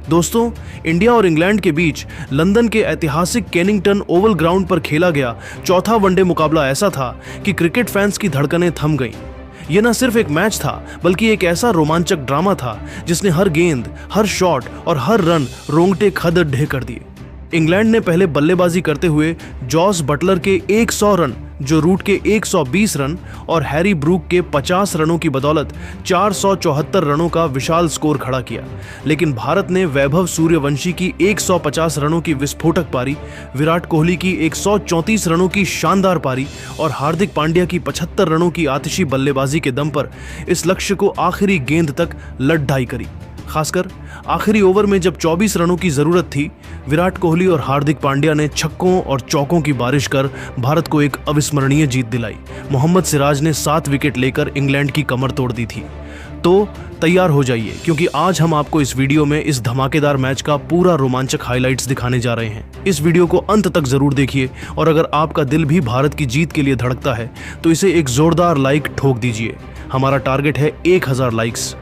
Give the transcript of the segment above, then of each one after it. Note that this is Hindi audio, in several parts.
दोस्तों, इंडिया और इंग्लैंड के बीच लंदन के ऐतिहासिक केनिंगटन ओवल ग्राउंड पर खेला गया चौथा वनडे मुकाबला ऐसा था कि क्रिकेट फैंस की धड़कनें थम गईं। यह न सिर्फ एक मैच था, बल्कि एक ऐसा रोमांचक ड्रामा था जिसने हर गेंद, हर शॉट और हर रन रोंगटे खड़े कर दिए। इंग्लैंड ने पहले बल्लेबाजी करते हुए जॉस बटलर के 100 रन, जो रूट के 120 रन और हैरी ब्रूक के 50 रनों की बदौलत 474 रनों का विशाल स्कोर खड़ा किया। लेकिन भारत ने वैभव सूर्यवंशी की 150 रनों की विस्फोटक पारी, विराट कोहली की 134 रनों की शानदार पारी और हार्दिक पांड्या की 75 रनों की आतिशी बल्लेबाजी के दम पर इस लक्ष्य को आखिरी गेंद तक लड़-ढाई करी। खासकर आखिरी ओवर में जब 24 रनों की जरूरत थी, विराट कोहली और हार्दिक पांड्या ने छक्कों और चौकों की बारिश कर भारत को एक अविस्मरणीय जीत दिलाई। मोहम्मद सिराज ने 7 विकेट लेकर इंग्लैंड की कमर तोड़ दी थी। तो तैयार हो जाइए, क्योंकि आज हम आपको इस वीडियो में इस धमाकेदार मैच का पूरा रोमांचक हाइलाइट्स दिखाने जा रहे हैं। इस वीडियो को अंत तक जरूर देखिए और अगर आपका दिल भी भारत की जीत के लिए धड़कता है तो इसे एक जोरदार लाइक ठोक दीजिए। हमारा टारगेट है 1000 लाइक्स।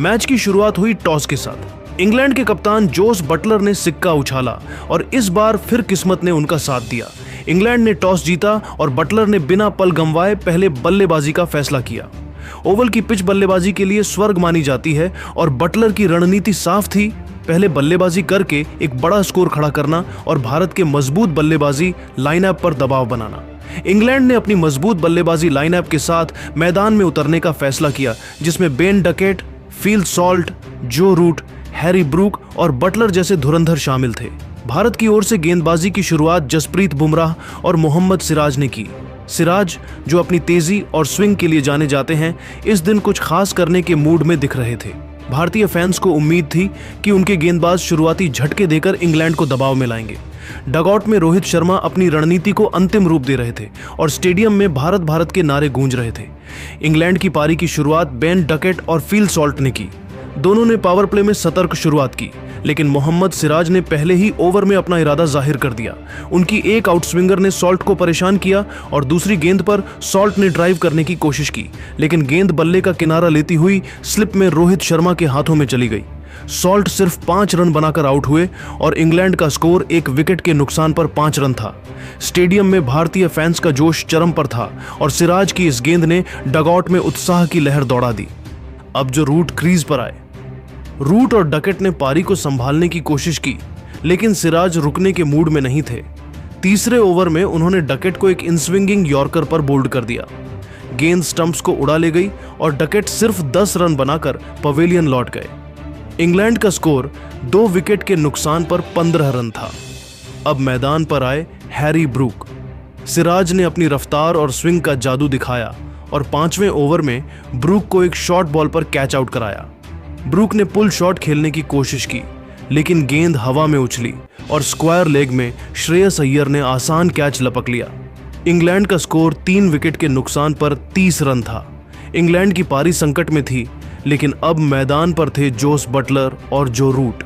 मैच की शुरुआत हुई टॉस के साथ। इंग्लैंड के कप्तान जोस बटलर ने सिक्का उछाला और इस बार फिर किस्मत ने उनका साथ दिया। इंग्लैंड ने टॉस जीता और बटलर ने बिना पल गंवाए पहले बल्लेबाजी का फैसला किया। ओवल की पिच बल्लेबाजी के लिए स्वर्ग मानी जाती है और बटलर की रणनीति साफ थी, पहले बल्लेबाजी करके एक बड़ा स्कोर खड़ा करना और भारत के मजबूत बल्लेबाजी लाइनअप पर दबाव बनाना। इंग्लैंड ने अपनी मजबूत बल्लेबाजी लाइनअप के साथ मैदान में उतरने का फैसला किया, जिसमें बेन डकेट, फिल सॉल्ट, जो रूट, हैरी ब्रूक और बटलर जैसे धुरंधर शामिल थे। भारत की ओर से गेंदबाजी की शुरुआत जसप्रीत बुमराह और मोहम्मद सिराज ने की। सिराज, जो अपनी तेजी और स्विंग के लिए जाने जाते हैं, इस दिन कुछ खास करने के मूड में दिख रहे थे। भारतीय फैंस को उम्मीद थी कि उनके गेंदबाज शुरुआती झटके देकर इंग्लैंड को दबाव में लाएंगे। डगआउट में रोहित शर्मा अपनी रणनीति को अंतिम रूप दे रहे थे और स्टेडियम में भारत भारत के नारे गूंज रहे थे। इंग्लैंड की पारी की शुरुआत बेन डकेट और फिल सॉल्ट ने की। दोनों ने पावर प्ले में सतर्क शुरुआत की, लेकिन मोहम्मद सिराज ने पहले ही ओवर में अपना इरादा जाहिर कर दिया। उनकी एक आउटस्विंगर ने सॉल्ट को परेशान किया और दूसरी गेंद पर सॉल्ट ने ड्राइव करने की कोशिश की, लेकिन गेंद बल्ले का किनारा लेती हुई स्लिप में रोहित शर्मा के हाथों में चली गई। सॉल्ट सिर्फ 5 रन बनाकर आउट हुए और इंग्लैंड का स्कोर 1 विकेट के नुकसान पर 5 रन था। स्टेडियम में भारतीय फैंस का जोश चरम पर था और सिराज की इस गेंद ने डगआउट में उत्साह की लहर दौड़ा दी। अब जो रूट क्रीज पर आए, रूट और डकेट ने पारी को संभालने की कोशिश की, लेकिन सिराज रुकने के मूड में नहीं थे। तीसरे ओवर में उन्होंने डकेट को एक इनस्विंगिंग यॉर्कर पर बोल्ड कर दिया। गेंद स्टंप्स को उड़ा ले गई और डकेट सिर्फ 10 रन बनाकर पवेलियन लौट गए। इंग्लैंड का स्कोर 2 विकेट के नुकसान पर 15 रन था। अब मैदान पर आए हैरी ब्रूक। सिराज ने अपनी रफ्तार और स्विंग का जादू दिखाया और 5वें ओवर में ब्रूक को एक शॉर्ट बॉल पर कैच आउट कराया। ब्रूक ने पुल शॉट खेलने की कोशिश की, लेकिन गेंद हवा में उछली और स्क्वायर लेग में श्रेयस अय्यर ने आसान कैच लपक लिया। इंग्लैंड का स्कोर 3 विकेट के नुकसान पर 30 रन था। इंग्लैंड की पारी संकट में थी, लेकिन अब मैदान पर थे जोस बटलर और जो रूट।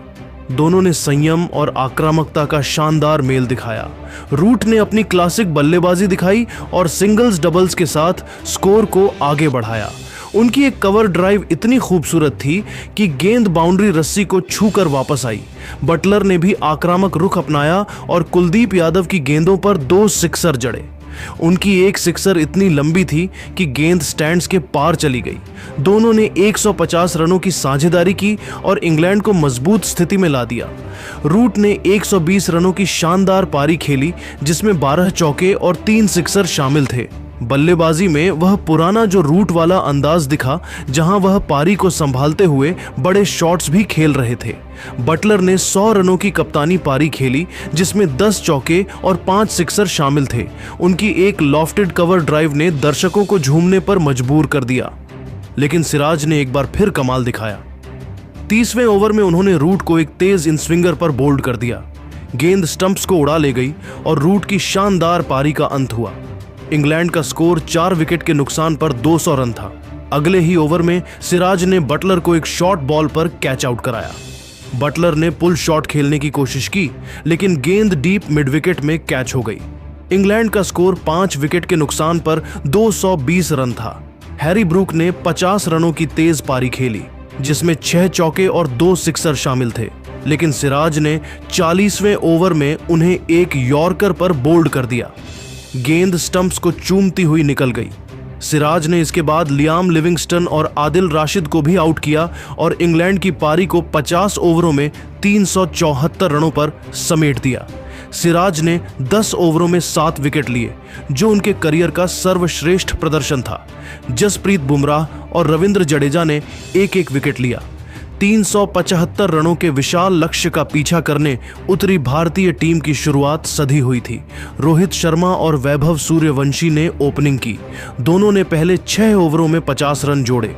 दोनों ने संयम और आक्रामकता का शानदार मेल दिखाया। रूट ने अपनी क्लासिक बल्लेबाजी दिखाई और सिंगल्स डबल्स के साथ स्कोर को आगे बढ़ाया। उनकी एक कवर ड्राइव इतनी खूबसूरत थी कि गेंद बाउंड्री रस्सी को छूकर वापस आई। बटलर ने भी आक्रामक रुख अपनाया और कुलदीप यादव की गेंदों पर 2 सिक्सर जड़े। उनकी एक सिक्सर इतनी लंबी थी कि गेंद स्टैंड्स के पार चली गई। दोनों ने 150 रनों की साझेदारी की और इंग्लैंड को मजबूत स्थिति में ला दिया। रूट ने 120 रनों की शानदार पारी खेली, जिसमें 12 चौके और 3 सिक्सर शामिल थे। बल्लेबाजी में वह पुराना जो रूट वाला अंदाज दिखा, जहां वह पारी को संभालते हुए बड़े शॉट्स भी खेल रहे थे। बटलर ने 100 रनों की कप्तानी पारी खेली, जिसमें 10 चौके और 5 सिक्सर शामिल थे। उनकी एक लॉफ्टेड कवर ड्राइव ने दर्शकों को झूमने पर मजबूर कर दिया, लेकिन सिराज ने एक बार फिर कमाल दिखाया। 30वें ओवर में उन्होंने रूट को एक तेज इन स्विंगर पर बोल्ड कर दिया। गेंद स्टंप्स को उड़ा ले गई और रूट की शानदार पारी का अंत हुआ। इंग्लैंड का स्कोर 4 विकेट के नुकसान पर 200 रन था। अगले ही ओवर में सिराज ने बटलर को एक शॉर्ट बॉल पर कैच आउट कराया। बटलर ने पुल शॉट खेलने की कोशिश की, लेकिन गेंद डीप मिड विकेट में कैच हो गई। इंग्लैंड का स्कोर 5 विकेट के नुकसान पर 220 रन था। हैरी ब्रूक ने 50 रनों की तेज पारी खेली, जिसमें 6 चौके और 2 सिक्सर शामिल थे, लेकिन सिराज ने 40वें ओवर में उन्हें एक यॉर्कर पर बोल्ड कर दिया। गेंद स्टंप्स को चूमती हुई निकल गई। सिराज ने इसके बाद लियाम लिविंगस्टन और आदिल राशिद को भी आउट किया और इंग्लैंड की पारी को 50 ओवरों में 374 रनों पर समेट दिया। सिराज ने 10 ओवरों में 7 विकेट लिए, जो उनके करियर का सर्वश्रेष्ठ प्रदर्शन था। जसप्रीत बुमराह और रविंद्र जडेजा ने एक एक विकेट लिया। 375 रनों के विशाल लक्ष्य का पीछा करने उतरी भारतीय टीम की शुरुआत सधी हुई थी। रोहित शर्मा और वैभव सूर्यवंशी ने ओपनिंग की। दोनों ने पहले 6 ओवरों में 50 रन जोड़े।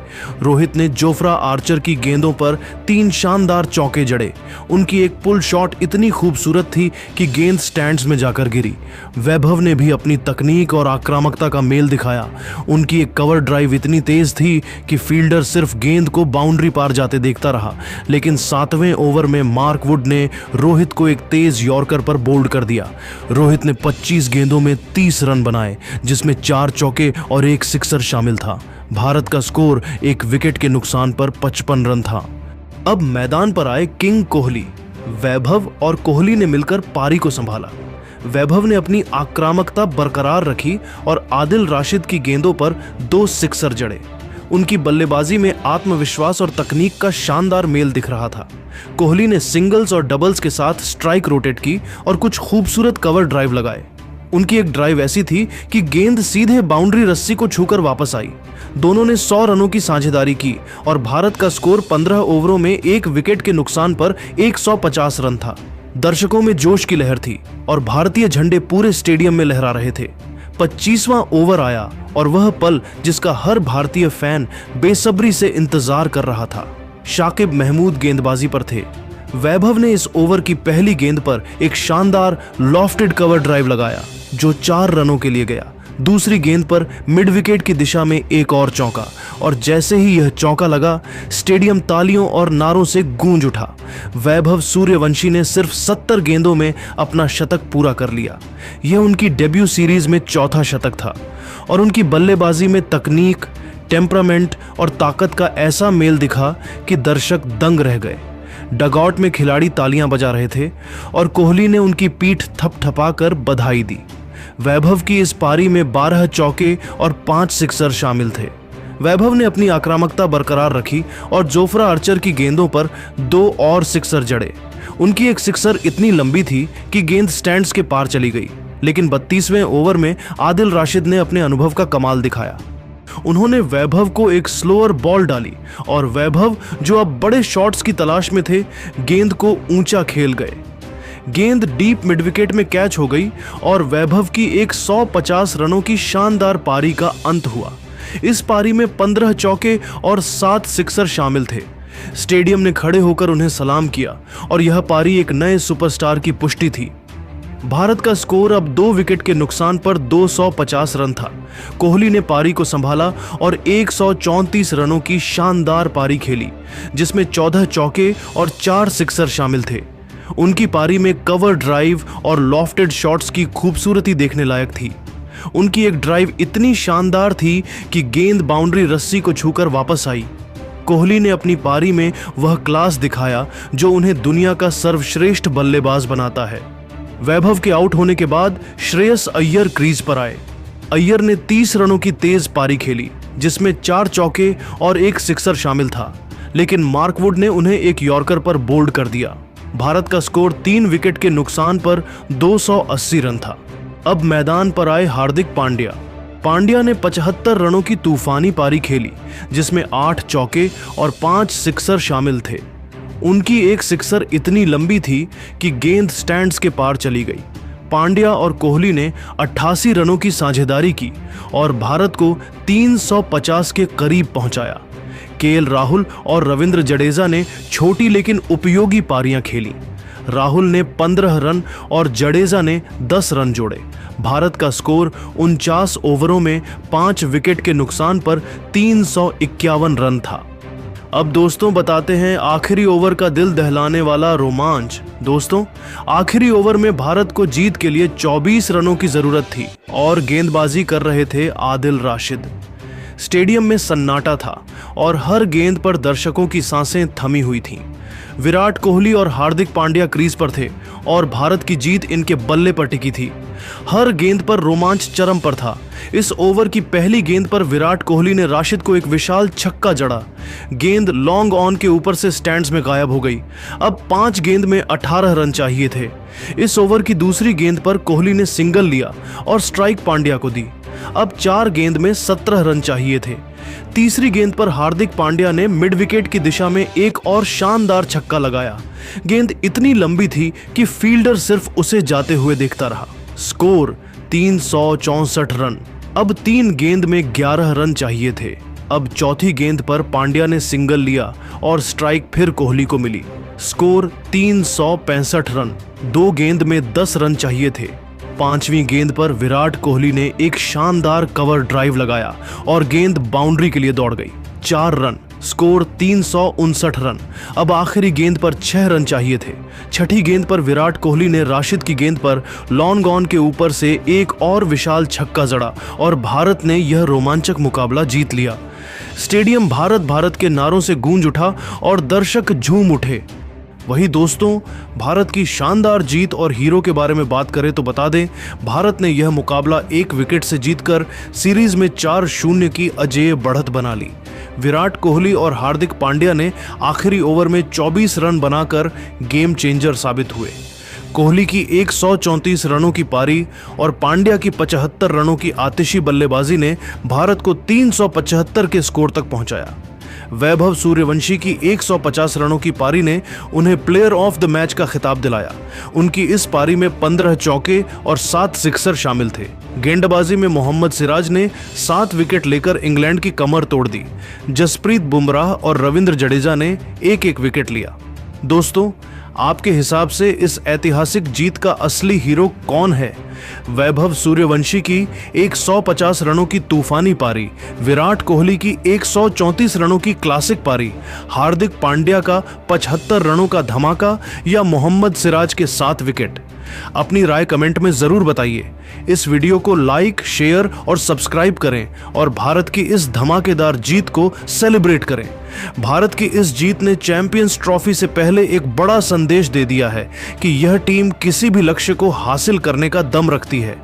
रोहित ने जोफ्रा आर्चर की गेंदों पर 3 शानदार चौके जड़े। उनकी एक पुल शॉट इतनी खूबसूरत थी कि गेंद स्टैंड्स में जाकर गिरी। वैभव ने भी अपनी तकनीक और आक्रामकता का मेल दिखाया। उनकी एक कवर ड्राइव इतनी तेज थी कि फील्डर सिर्फ गेंद को बाउंड्री पार जाते देखता रहा, लेकिन 7वें ओवर में मार्क वुड ने रोहित को एक तेज यॉर्कर पर बोल्ड कर दिया। रोहित ने 25 गेंदों में 30 रन बनाए, जिसमें 4 चौके और एक सिक्सर शामिल था। भारत का स्कोर एक विकेट के नुकसान पर 55 रन था। अब मैदान पर आए किंग कोहली। वैभव और कोहली ने मिलकर पारी को संभाला। वैभव ने अपनी आक्रामकता बरकरार रखी और आदिल राशिद की गेंदों पर 2 सिक्सर जड़े। उनकी बल्लेबाजी में आत्मविश्वास और तकनीक का शानदार मेल दिख रहा था। कोहली ने सिंगल्स और डबल्स के साथ स्ट्राइक रोटेट की और कुछ खूबसूरत कवर ड्राइव लगाए। उनकी एक ड्राइव ऐसी थी कि गेंद सीधे बाउंड्री रस्सी को छूकर वापस आई। दोनों ने 100 रनों की साझेदारी की और भारत का स्कोर 15 ओवरों में एक विकेट के नुकसान पर 150 रन था। दर्शकों में जोश की लहर थी और भारतीय झंडे पूरे स्टेडियम में लहरा रहे थे। 25वां ओवर आया और वह पल जिसका हर भारतीय फैन बेसब्री से इंतजार कर रहा था। शाकिब महमूद गेंदबाजी पर थे। वैभव ने इस ओवर की पहली गेंद पर एक शानदार लॉफ्टेड कवर ड्राइव लगाया, जो 4 रनों के लिए गया। दूसरी गेंद पर मिड विकेट की दिशा में एक और चौका, और जैसे ही यह चौका लगा, स्टेडियम तालियों और नारों से गूंज उठा। वैभव सूर्यवंशी ने सिर्फ 70 गेंदों में अपना शतक पूरा कर लिया। यह उनकी डेब्यू सीरीज में चौथा शतक था और उनकी बल्लेबाजी में तकनीक, टेम्परामेंट और ताकत का ऐसा मेल दिखा कि दर्शक दंग रह गए। डगआउट में खिलाड़ी तालियां बजा रहे थे और कोहली ने उनकी पीठ थपथपाकर बधाई दी। वैभव की इस पारी में 12 चौके और 5 सिक्सर शामिल थे। वैभव ने अपनी आक्रामकता बरकरार रखी और जोफ्रा आर्चर की गेंदों पर 2 और सिक्सर जड़े। उनकी एक सिक्सर इतनी लंबी थी कि गेंद स्टैंड्स के पार चली गई, लेकिन 32वें ओवर में आदिल राशिद ने अपने अनुभव का कमाल दिखाया। उन्होंने वैभव को एक स्लोअर बॉल डाली और वैभव, जो अब बड़े शॉट्स की तलाश में थे, गेंद को ऊंचा खेल गए। गेंद डीप मिड विकेट में कैच हो गई और वैभव की एक 150 रनों की शानदार पारी का अंत हुआ। इस पारी में 15 चौके और 7 सिक्सर शामिल थे। स्टेडियम ने खड़े होकर उन्हें सलाम किया और यह पारी एक नए सुपरस्टार की पुष्टि थी। भारत का स्कोर अब 2 विकेट के नुकसान पर 250 रन था। कोहली ने पारी को संभाला और 134 रनों की शानदार पारी खेली, जिसमें 14 चौके और 4 सिक्सर शामिल थे। उनकी पारी में कवर ड्राइव और लॉफ्टेड शॉट्स की खूबसूरती देखने लायक थी। उनकी एक ड्राइव इतनी शानदार थी कि गेंद बाउंड्री रस्सी को छूकर वापस आई। कोहली ने अपनी पारी में वह क्लास दिखाया जो उन्हें दुनिया का सर्वश्रेष्ठ बल्लेबाज बनाता है। वैभव के आउट होने के बाद श्रेयस अय्यर क्रीज पर आए। अय्यर ने 30 रनों की तेज पारी खेली, जिसमें 4 चौके और 1 सिक्सर शामिल था, लेकिन मार्क वुड ने उन्हें एक यॉर्कर पर बोल्ड कर दिया। भारत का स्कोर 3 विकेट के नुकसान पर 280 रन था। अब मैदान पर आए हार्दिक पांड्या। पांड्या ने 75 रनों की तूफानी पारी खेली, जिसमें 8 चौके और 5 सिक्सर शामिल थे। उनकी एक सिक्सर इतनी लंबी थी कि गेंद स्टैंड्स के पार चली गई। पांड्या और कोहली ने 88 रनों की साझेदारी की और भारत को 350 के करीब पहुंचाया। केएल राहुल और रविंद्र जडेजा ने छोटी लेकिन उपयोगी पारियां खेली। राहुल ने 15 रन और जडेजा ने 10 रन जोड़े। भारत का स्कोर 49 ओवरों में 5 विकेट के नुकसान पर 351 रन था। अब दोस्तों बताते हैं आखिरी ओवर का दिल दहलाने वाला रोमांच। दोस्तों, आखिरी ओवर में भारत को जीत के लिए 24 रनों की जरूरत थी और गेंदबाजी कर रहे थे आदिल राशिद। स्टेडियम में सन्नाटा था और हर गेंद पर दर्शकों की सांसें थमी हुई थीं। विराट कोहली और हार्दिक पांड्या क्रीज पर थे और भारत की जीत इनके बल्ले पर टिकी थी। हर गेंद पर रोमांच चरम पर था। इस ओवर की पहली गेंद पर विराट कोहली ने राशिद को एक विशाल छक्का जड़ा। गेंद लॉन्ग ऑन के ऊपर से स्टैंड्स में गायब हो गई। अब 5 गेंद में 18 रन चाहिए थे। इस ओवर की दूसरी गेंद पर कोहली ने सिंगल लिया और स्ट्राइक पांड्या को दी। अब 4 गेंद में 17 रन चाहिए थे। तीसरी गेंद पर हार्दिक पांड्या ने मिड विकेट की दिशा में एक और शानदार छक्का लगाया। गेंद इतनी लंबी थी कि फील्डर सिर्फ उसे जाते हुए देखता रहा। Score 364 run. अब 3 गेंद में 11 रन चाहिए थे। अब चौथी गेंद पर पांड्या ने सिंगल लिया और स्ट्राइक फिर कोहली को मिली। Score 365 run. 2 गेंद में 10 रन चाहिए थे। 5वीं गेंद पर विराट कोहली ने एक शानदार कवर ड्राइव लगाया और गेंद बाउंड्री के लिए दौड़ गई। 4 रन। Score 359 run. अब आखिरी गेंद पर 6 रन चाहिए थे। छठी गेंद पर विराट कोहली ने राशिद की गेंद पर लॉन्ग ऑन के ऊपर से एक और विशाल छक्का जड़ा और भारत ने यह रोमांचक मुकाबला जीत लिया। स्टेडियम भारत भारत के नारों से गूंज उठा और दर्शक झूम उठे। वही दोस्तों, भारत की शानदार जीत और हीरो के बारे में बात करें तो बता दें, भारत ने यह मुकाबला 1 विकेट से जीतकर सीरीज में 4-0 की अजेय बढ़त बना ली। विराट कोहली और हार्दिक पांड्या ने आखिरी ओवर में 24 रन बनाकर गेम चेंजर साबित हुए। कोहली की 134 रनों की पारी और पांड्या की 75 रनों की आतिशी बल्लेबाजी ने भारत को 375 के स्कोर तक पहुंचाया। वैभव सूर्यवंशी की 150 रनों की पारी ने उन्हें प्लेयर ऑफ द मैच का खिताब दिलाया। उनकी इस पारी में 15 चौके और 7 सिक्सर शामिल थे। गेंदबाजी में मोहम्मद सिराज ने 7 विकेट लेकर इंग्लैंड की कमर तोड़ दी। जसप्रीत बुमराह और रविंद्र जडेजा ने 1-1 विकेट लिया। दोस्तों, आपके हिसाब से इस ऐतिहासिक जीत का असली हीरो कौन है? वैभव सूर्यवंशी की 150 रनों की तूफानी पारी, विराट कोहली की 134 रनों की क्लासिक पारी, हार्दिक पांड्या का 75 रनों का धमाका या मोहम्मद सिराज के 7 विकेट? अपनी राय कमेंट में जरूर बताइए। इस वीडियो को लाइक, शेयर और सब्सक्राइब करें और भारत की इस धमाकेदार जीत को सेलिब्रेट करें। भारत की इस जीत ने चैंपियंस ट्रॉफी से पहले एक बड़ा संदेश दे दिया है कि यह टीम किसी भी लक्ष्य को हासिल करने का दम रखती है।